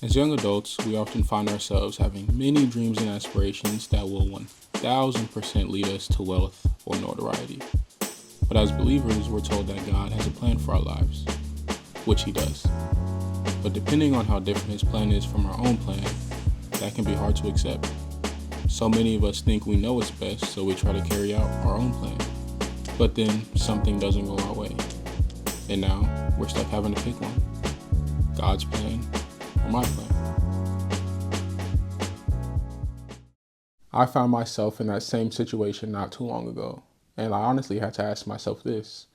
As young adults, we often find ourselves having many dreams and aspirations that will 1000% lead us to wealth or notoriety. But as believers, we're told that God has a plan for our lives, which He does. But depending on how different His plan is from our own plan, that can be hard to accept. So many of us think we know what's best, so we try to carry out our own plan. But then something doesn't go our way. And now we're stuck having to pick one. God's plan or my plan. I found myself in that same situation not too long ago, and I honestly had to ask myself this: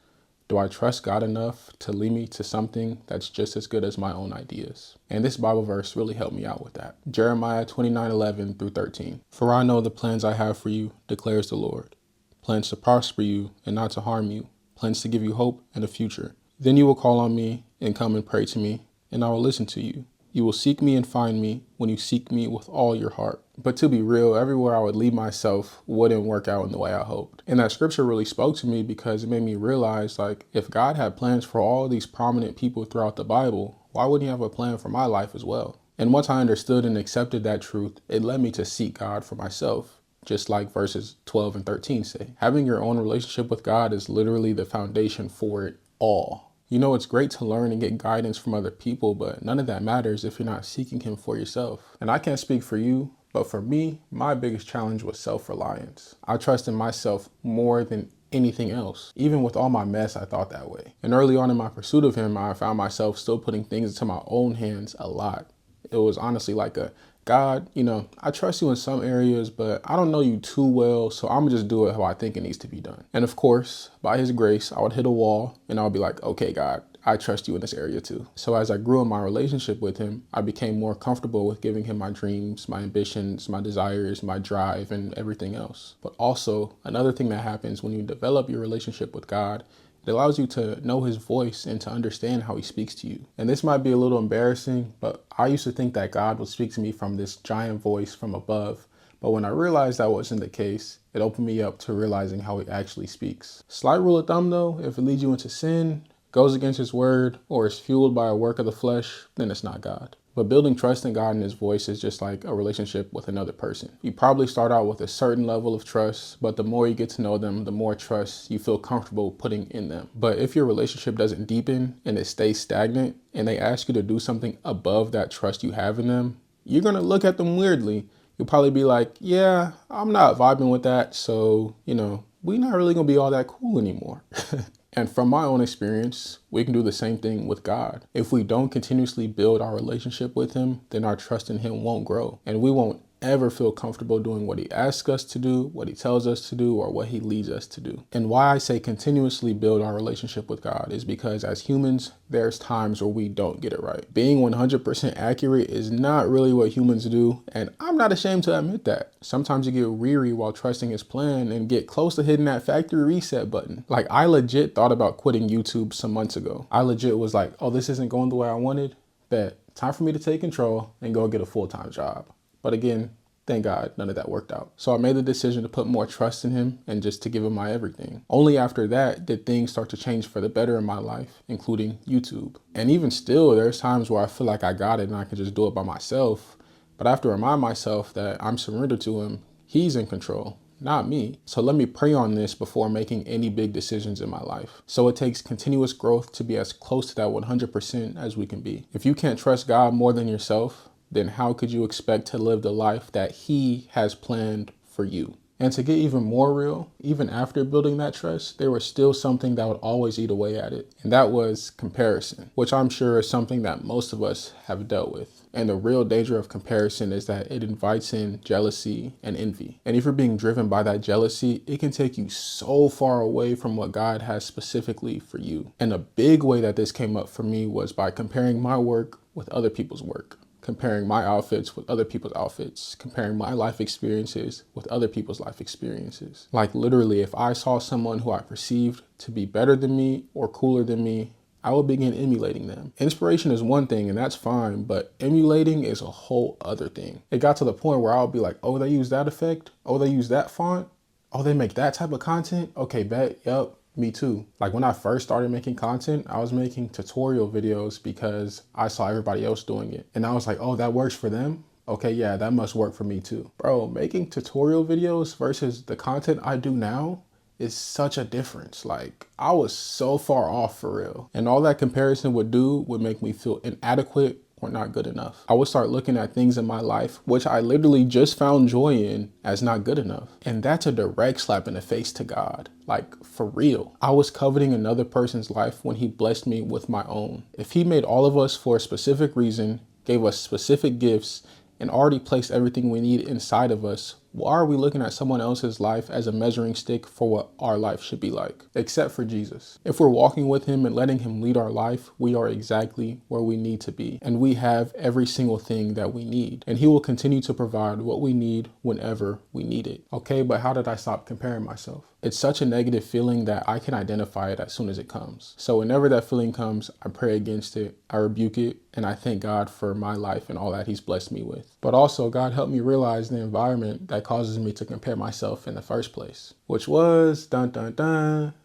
do I trust God enough to lead me to something that's just as good as my own ideas? And this Bible verse really helped me out with that. Jeremiah 29:11-13. For I know the plans I have for you, declares the Lord. Plans to prosper you and not to harm you. Plans to give you hope and a future. Then you will call on me and come and pray to me, and I will listen to you. You will seek me and find me when you seek me with all your heart. But to be real, everywhere I would lead myself wouldn't work out in the way I hoped. And that scripture really spoke to me because it made me realize, if God had plans for all these prominent people throughout the Bible, why wouldn't He have a plan for my life as well? And once I understood and accepted that truth, it led me to seek God for myself. Just like verses 12 and 13 say. Having your own relationship with God is literally the foundation for it all. You know, it's great to learn and get guidance from other people, but none of that matters if you're not seeking Him for yourself. And I can't speak for you, but for me, my biggest challenge was self-reliance. I trust in myself more than anything else. Even with all my mess, I thought that way. And early on in my pursuit of Him, I found myself still putting things into my own hands a lot. It was honestly like God, I trust you in some areas, but I don't know you too well, so I'm gonna just do it how I think it needs to be done. And of course, by His grace, I would hit a wall and I'll be like, okay, God, I trust you in this area too. So as I grew in my relationship with Him, I became more comfortable with giving Him my dreams, my ambitions, my desires, my drive, and everything else. But also, another thing that happens when you develop your relationship with God, it allows you to know His voice and to understand how He speaks to you. And this might be a little embarrassing, but I used to think that God would speak to me from this giant voice from above. But when I realized that wasn't the case, it opened me up to realizing how He actually speaks. Slight rule of thumb though, if it leads you into sin, goes against His word, or is fueled by a work of the flesh, then it's not God. But building trust in God and His voice is just like a relationship with another person. You probably start out with a certain level of trust, but the more you get to know them, the more trust you feel comfortable putting in them. But if your relationship doesn't deepen and it stays stagnant, and they ask you to do something above that trust you have in them, you're gonna look at them weirdly. You'll probably be like, yeah, I'm not vibing with that, so, we're not really gonna be all that cool anymore. And from my own experience, we can do the same thing with God. If we don't continuously build our relationship with Him, then our trust in Him won't grow. And we won't ever feel comfortable doing what He asks us to do, what He tells us to do, or what He leads us to do. And why I say continuously build our relationship with God is because as humans, there's times where we don't get it right. Being 100% accurate is not really what humans do, and I'm not ashamed to admit that. Sometimes you get weary while trusting His plan and get close to hitting that factory reset button. Like, I legit thought about quitting YouTube some months ago. I legit was like, oh, this isn't going the way I wanted. Bet, time for me to take control and go get a full-time job. But again, thank God, none of that worked out. So I made the decision to put more trust in Him and just to give Him my everything. Only after that did things start to change for the better in my life, including YouTube. And even still, there's times where I feel like I got it and I can just do it by myself. But I have to remind myself that I'm surrendered to Him. He's in control, not me. So let me pray on this before making any big decisions in my life. So it takes continuous growth to be as close to that 100% as we can be. If you can't trust God more than yourself, then how could you expect to live the life that He has planned for you? And to get even more real, even after building that trust, there was still something that would always eat away at it. And that was comparison, which I'm sure is something that most of us have dealt with. And the real danger of comparison is that it invites in jealousy and envy. And if you're being driven by that jealousy, it can take you so far away from what God has specifically for you. And a big way that this came up for me was by comparing my work with other people's work. Comparing my outfits with other people's outfits, comparing my life experiences with other people's life experiences. Like literally, if I saw someone who I perceived to be better than me or cooler than me, I would begin emulating them. Inspiration is one thing and that's fine, but emulating is a whole other thing. It got to the point where I'll be like, oh, they use that effect? Oh, they use that font? Oh, they make that type of content? Okay, bet, yep. Me too. Like when I first started making content, I was making tutorial videos because I saw everybody else doing it. And I was like, oh, that works for them? Okay, yeah, that must work for me too. Bro, making tutorial videos versus the content I do now is such a difference. Like I was so far off for real. And all that comparison would do would make me feel inadequate or not good enough. I would start looking at things in my life, which I literally just found joy in, as not good enough. And that's a direct slap in the face to God. Like for real. I was coveting another person's life when he blessed me with my own. If he made all of us for a specific reason, gave us specific gifts, and already placed everything we need inside of us, why are we looking at someone else's life as a measuring stick for what our life should be like? Except for Jesus. If we're walking with him and letting him lead our life, we are exactly where we need to be. And we have every single thing that we need. And he will continue to provide what we need whenever we need it. Okay, but how did I stop comparing myself? It's such a negative feeling that I can identify it as soon as it comes. So whenever that feeling comes, I pray against it, I rebuke it, and I thank God for my life and all that he's blessed me with. But also, God helped me realize the environment that causes me to compare myself in the first place, which was,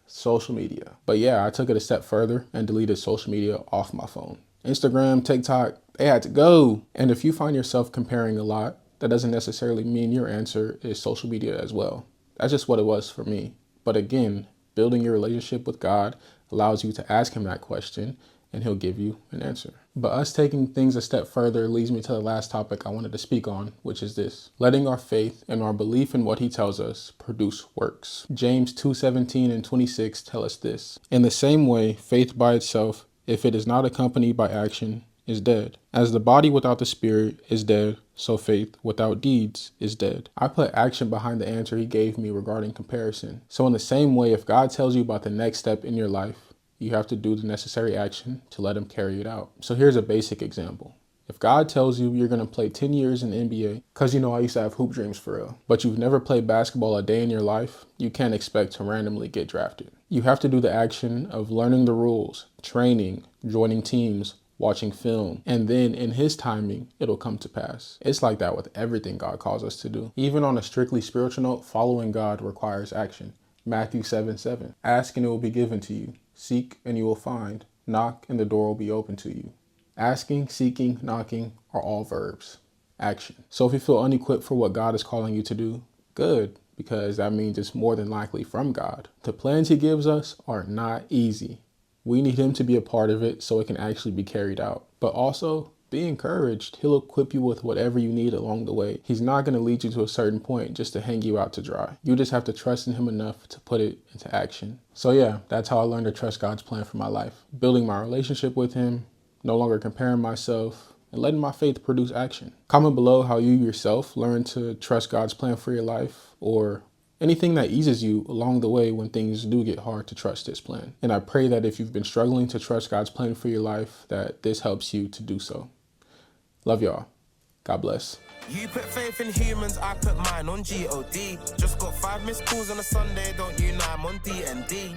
social media. But yeah, I took it a step further and deleted social media off my phone. Instagram, TikTok, they had to go. And if you find yourself comparing a lot, that doesn't necessarily mean your answer is social media as well. That's just what it was for me. But again, building your relationship with God allows you to ask him that question and he'll give you an answer. But us taking things a step further leads me to the last topic I wanted to speak on, which is this: letting our faith and our belief in what he tells us produce works. James 2:17 and 26 tell us this: in the same way, faith by itself, if it is not accompanied by action, is dead. As the body without the spirit is dead, so faith without deeds is dead. I put action behind the answer he gave me regarding comparison. So in the same way, if God tells you about the next step in your life, you have to do the necessary action to let him carry it out. So here's a basic example. If God tells you you're going to play 10 years in the NBA, because I used to have hoop dreams for real, but you've never played basketball a day in your life, you can't expect to randomly get drafted. You have to do the action of learning the rules, training, joining teams, watching film, and then in his timing, it'll come to pass. It's like that with everything God calls us to do. Even on a strictly spiritual note, following God requires action. Matthew 7:7, ask and it will be given to you. Seek and you will find. Knock and the door will be open to you. Asking, seeking, knocking are all verbs. Action. So if you feel unequipped for what God is calling you to do, good, because that means it's more than likely from God. The plans he gives us are not easy. We need him to be a part of it so it can actually be carried out. But also, be encouraged. He'll equip you with whatever you need along the way. He's not going to lead you to a certain point just to hang you out to dry. You just have to trust in him enough to put it into action. So yeah, that's how I learned to trust God's plan for my life. Building my relationship with him, no longer comparing myself, and letting my faith produce action. Comment below how you yourself learn to trust God's plan for your life, or anything that eases you along the way when things do get hard to trust his plan. And I pray that if you've been struggling to trust God's plan for your life, that this helps you to do so. Love y'all. God bless. You put faith in humans, I put mine on God. Just got 5 missed calls on a Sunday, don't you know I'm on D&D.